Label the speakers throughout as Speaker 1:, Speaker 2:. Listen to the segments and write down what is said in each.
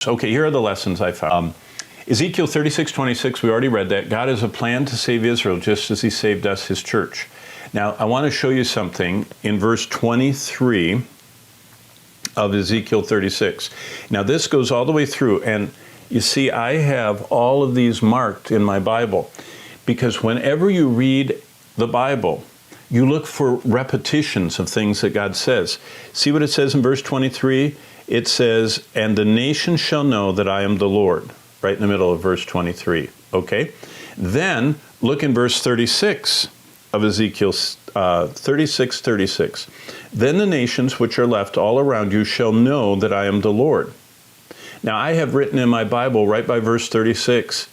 Speaker 1: Okay, here are the lessons I found. Ezekiel 36:26, we already read that. God has a plan to save Israel just as he saved us, his church. Now, I want to show you something in verse 23 of Ezekiel 36. Now, this goes all the way through, and you see, I have all of these marked in my Bible, because whenever you read the Bible, you look for repetitions of things that God says. See what it says in verse 23? It says, and the nations shall know that I am the Lord, right in the middle of verse 23, okay? Then, look in verse 36 of Ezekiel 36:36. Then the nations which are left all around you shall know that I am the Lord. Now, I have written in my Bible, right by verse 36,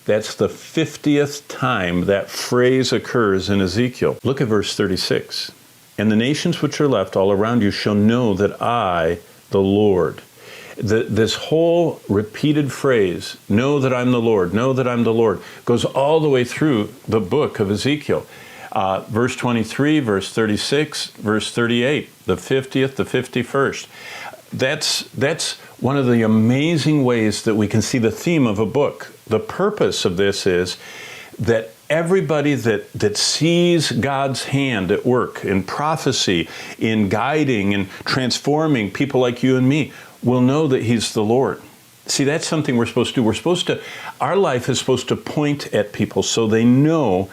Speaker 1: that's the 50th time that phrase occurs in Ezekiel. Look at verse 36. And the nations which are left all around you shall know that I, the Lord. This whole repeated phrase, know that I'm the Lord, know that I'm the Lord, goes all the way through the book of Ezekiel. Verse 23, verse 36, verse 38, the 50th, the 51st. That's one of the amazing ways that we can see the theme of a book. The purpose of this is that everybody that sees God's hand at work in prophecy, in guiding and transforming people like you and me, will know that he's the Lord. See, that's something we're supposed to do. Our life is supposed to point at people so they know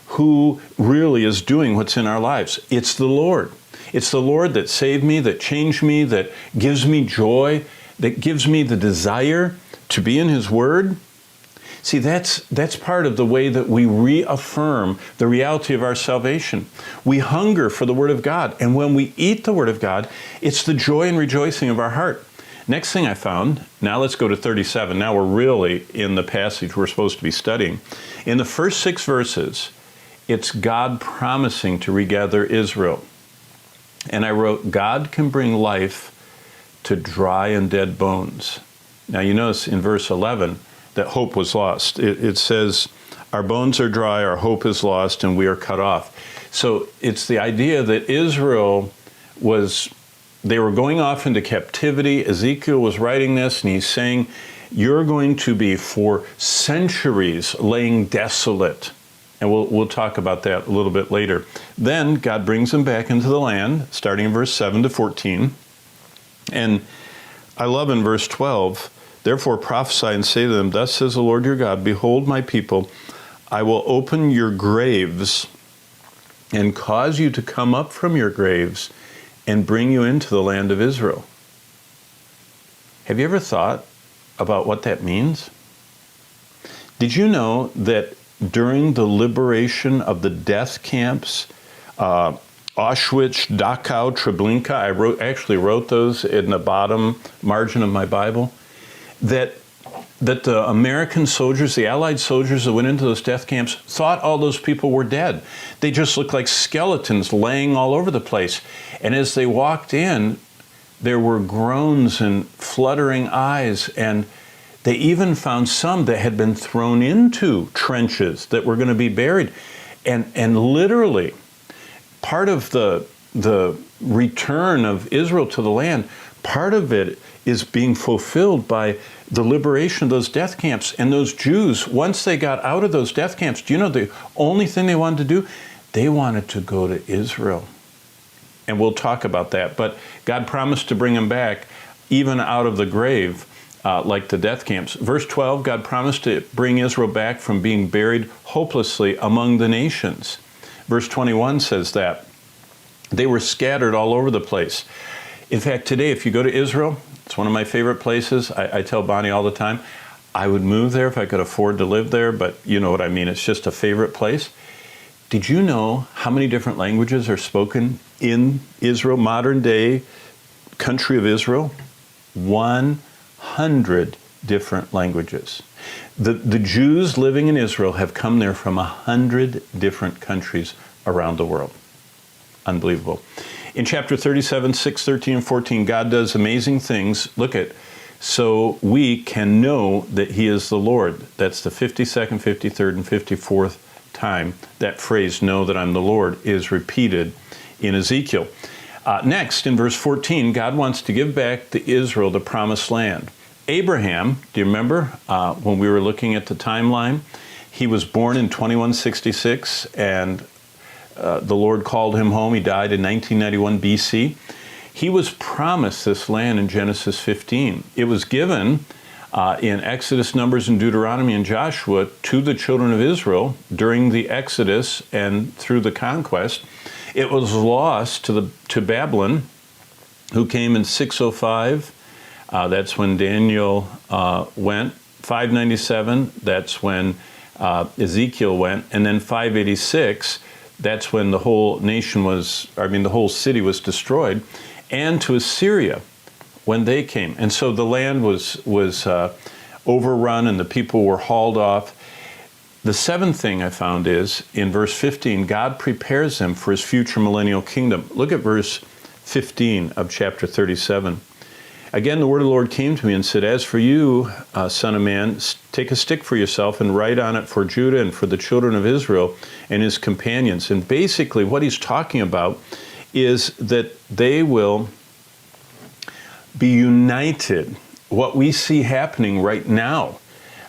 Speaker 1: who really is doing what's in our lives. It's the Lord. It's the Lord that saved me, that changed me, that gives me joy, that gives me the desire to be in his word. See, that's part of the way that we reaffirm the reality of our salvation. We hunger for the Word of God, and when we eat the Word of God, it's the joy and rejoicing of our heart. Next thing I found, now let's go to 37. Now we're really in the passage we're supposed to be studying. In the first 6 verses, it's God promising to regather Israel. And I wrote, God can bring life to dry and dead bones. Now you notice in verse 11, that hope was lost. It says, our bones are dry, our hope is lost, and we are cut off. So it's the idea that Israel they were going off into captivity. Ezekiel was writing this, and he's saying, you're going to be for centuries laying desolate. And we'll talk about that a little bit later. Then God brings them back into the land, starting in verse 7 to 14. And I love in verse 12, therefore prophesy and say to them, thus says the Lord your God, behold my people, I will open your graves and cause you to come up from your graves and bring you into the land of Israel. Have you ever thought about what that means? Did you know that during the liberation of the death camps, Auschwitz, Dachau, Treblinka, I actually wrote those in the bottom margin of my Bible, that the American soldiers, the Allied soldiers that went into those death camps, thought all those people were dead. They just looked like skeletons laying all over the place. And as they walked in, there were groans and fluttering eyes, and they even found some that had been thrown into trenches that were going to be buried. And literally, part of the return of Israel to the land, part of it is being fulfilled by the liberation of those death camps. And those Jews, once they got out of those death camps, do you know the only thing they wanted to do? They wanted to go to Israel. And we'll talk about that. But God promised to bring them back even out of the grave, like the death camps. Verse 12, God promised to bring Israel back from being buried hopelessly among the nations. Verse 21 says that. They were scattered all over the place. In fact, today, if you go to Israel, it's one of my favorite places. I tell Bonnie all the time, I would move there if I could afford to live there, but you know what I mean. It's just a favorite place. Did you know how many different languages are spoken in Israel, modern day country of Israel? 100 different languages. The Jews living in Israel have come there from 100 different countries around the world. Unbelievable. In chapter 37, 6, 13, and 14, God does amazing things. Look at, so we can know that he is the Lord. That's the 52nd, 53rd, and 54th time that phrase, know that I'm the Lord, is repeated in Ezekiel. Next, in verse 14, God wants to give back to Israel the promised land. Abraham, do you remember when we were looking at the timeline? He was born in 2166, and the Lord called him home. He died in 1991 BC. He was promised this land in Genesis 15. It was given in Exodus, Numbers, and Deuteronomy and Joshua to the children of Israel during the Exodus and through the conquest. It was lost to Babylon, who came in 605. That's when Daniel went. 597, that's when Ezekiel went. And then 586, that's when the whole the whole city was destroyed. And to Assyria, when they came. And so the land was overrun and the people were hauled off. The seventh thing I found is, in verse 15, God prepares them for his future millennial kingdom. Look at verse 15 of chapter 37. Again, the word of the Lord came to me and said, as for you, son of man, take a stick for yourself and write on it for Judah and for the children of Israel and his companions. And basically what he's talking about is that they will be united. What we see happening right now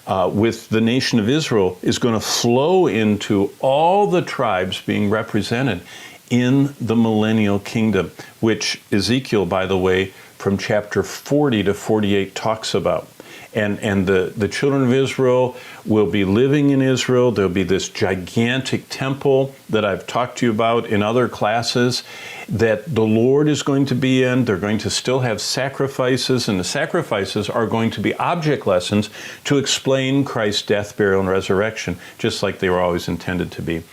Speaker 1: with the nation of Israel is going to flow into all the tribes being represented in the millennial kingdom, which Ezekiel, by the way, from chapter 40 to 48 talks about. And the children of Israel will be living in Israel. There'll be this gigantic temple that I've talked to you about in other classes that the Lord is going to be in. They're going to still have sacrifices, and the sacrifices are going to be object lessons to explain Christ's death, burial, and resurrection, just like they were always intended to be.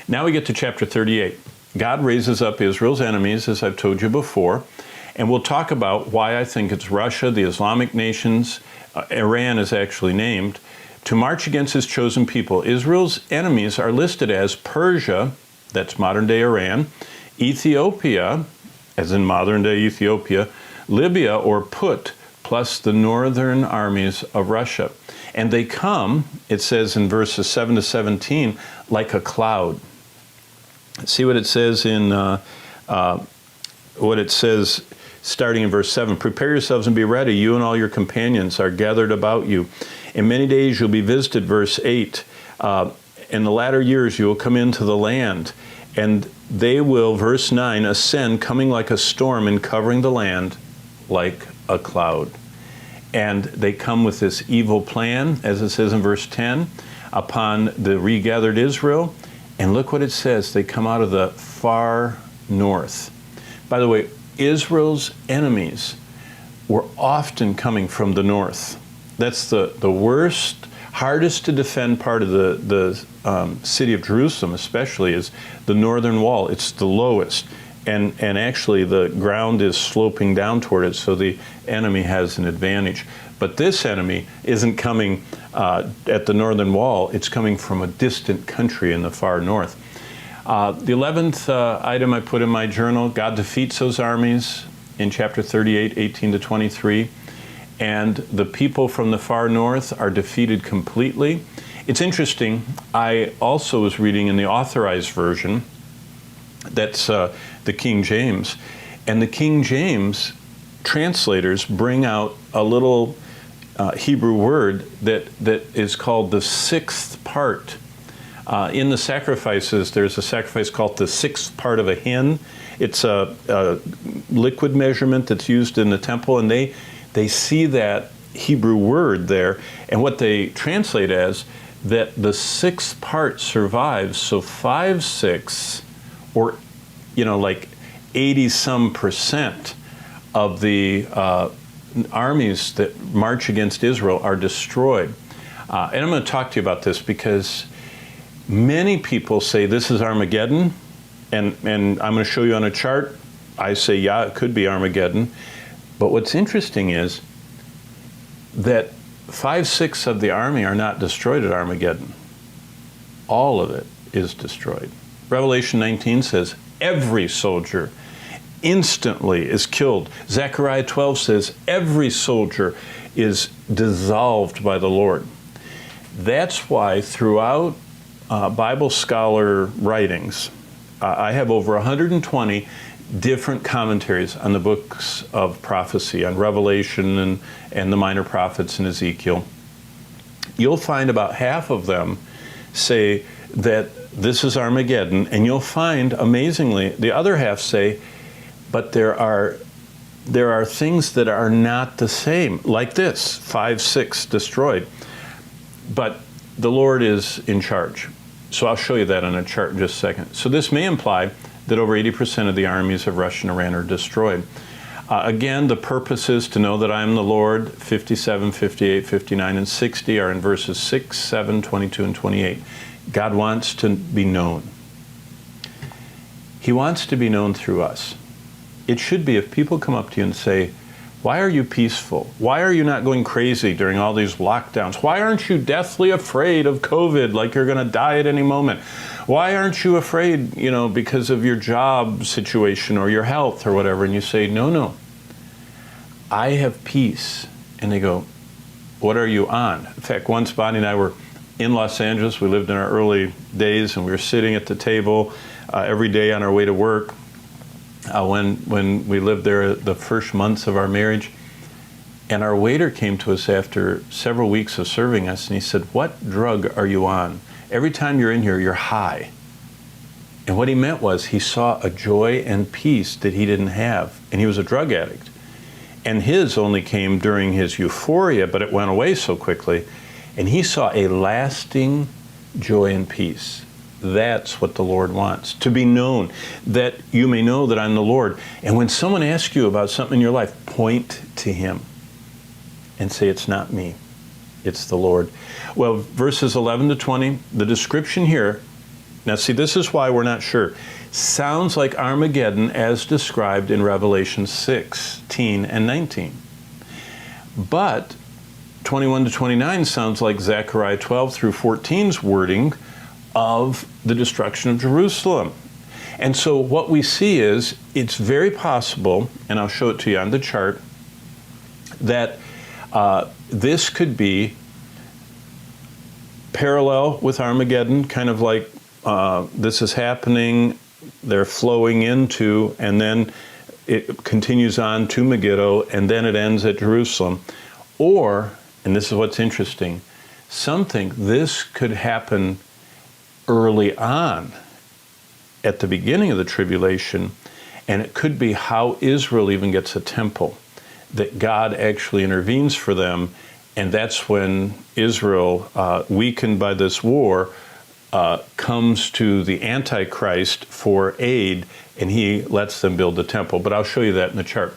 Speaker 1: Now we get to chapter 38. God raises up Israel's enemies, as I've told you before, and we'll talk about why I think it's Russia, the Islamic nations, Iran is actually named, to march against his chosen people. Israel's enemies are listed as Persia, that's modern-day Iran, Ethiopia, as in modern-day Ethiopia, Libya or Put, plus the northern armies of Russia. And they come, it says in verses 7 to 17, like a cloud. See what it says starting in verse 7. Prepare yourselves and be ready. You and all your companions are gathered about you. In many days you'll be visited, verse 8. In the latter years you will come into the land, and they will, verse 9, ascend, coming like a storm and covering the land like a cloud. And they come with this evil plan, as it says in verse 10, upon the regathered Israel. And look what it says. They come out of the far north. By the way, Israel's enemies were often coming from the north. That's the worst, hardest to defend part of the city of Jerusalem, especially, is the northern wall. It's the lowest. And actually the ground is sloping down toward it, so the enemy has an advantage. But this enemy isn't coming at the northern wall. It's coming from a distant country in the far north. The 11th item I put in my journal, God defeats those armies in chapter 38, 18 to 23. And the people from the far north are defeated completely. It's interesting, I also was reading in the authorized version, that's the King James. And the King James translators bring out a little Hebrew word that is called the sixth part. In the sacrifices, there's a sacrifice called the sixth part of a hin. It's a liquid measurement that's used in the temple, and they see that Hebrew word there, and what they translate as that the sixth part survives, so 5/6, or like 80-some% of the armies that march against Israel are destroyed. And I'm going to talk to you about this because many people say this is Armageddon, and I'm going to show you on a chart. I say, yeah, it could be Armageddon. But what's interesting is that 5/6 of the army are not destroyed at Armageddon. All of it is destroyed. Revelation 19 says every soldier instantly is killed. Zechariah 12 says every soldier is dissolved by the Lord. That's why throughout Bible scholar writings, I have over 120 different commentaries on the books of prophecy, on Revelation and the minor prophets in Ezekiel, you'll find about half of them say that this is Armageddon, and you'll find, amazingly, the other half say, but there are things that are not the same, like this, 5, 6 destroyed. But the Lord is in charge. So I'll show you that on a chart in just a second. So this may imply that over 80% of the armies of Russia and Iran are destroyed. Again, the purpose is to know that I am the Lord. 57, 58, 59, and 60 are in verses 6, 7, 22, and 28. God wants to be known. He wants to be known through us. It should be if people come up to you and say, why are you peaceful? Why are you not going crazy during all these lockdowns? Why aren't you deathly afraid of COVID like you're going to die at any moment? Why aren't you afraid, because of your job situation or your health or whatever? And you say, no, I have peace. And they go, what are you on? In fact, once Bonnie and I were in Los Angeles, we lived in our early days, and we were sitting at the table every day on our way to work. When we lived there the first months of our marriage, and our waiter came to us after several weeks of serving us, and he said, what drug are you on? Every time you're in here, you're high. And what he meant was he saw a joy and peace that he didn't have, and he was a drug addict. And his only came during his euphoria, but it went away so quickly, and he saw a lasting joy and peace. That's what the Lord wants, to be known, that you may know that I'm the Lord. And when someone asks you about something in your life, point to him and say, it's not me, it's the Lord. Well, verses 11 to 20, the description here, now see, this is why we're not sure, sounds like Armageddon as described in Revelation 16 and 19. But 21 to 29 sounds like Zechariah 12 through 14's wording of the destruction of Jerusalem. And so what we see is, it's very possible, and I'll show it to you on the chart, that this could be parallel with Armageddon, kind of like this is happening, they're flowing into, and then it continues on to Megiddo, and then it ends at Jerusalem. Or, and this is what's interesting, this could happen early on at the beginning of the tribulation, and it could be how Israel even gets a temple, that God actually intervenes for them, and that's when Israel, weakened by this war, comes to the Antichrist for aid, and he lets them build the temple. But I'll show you that in the chart.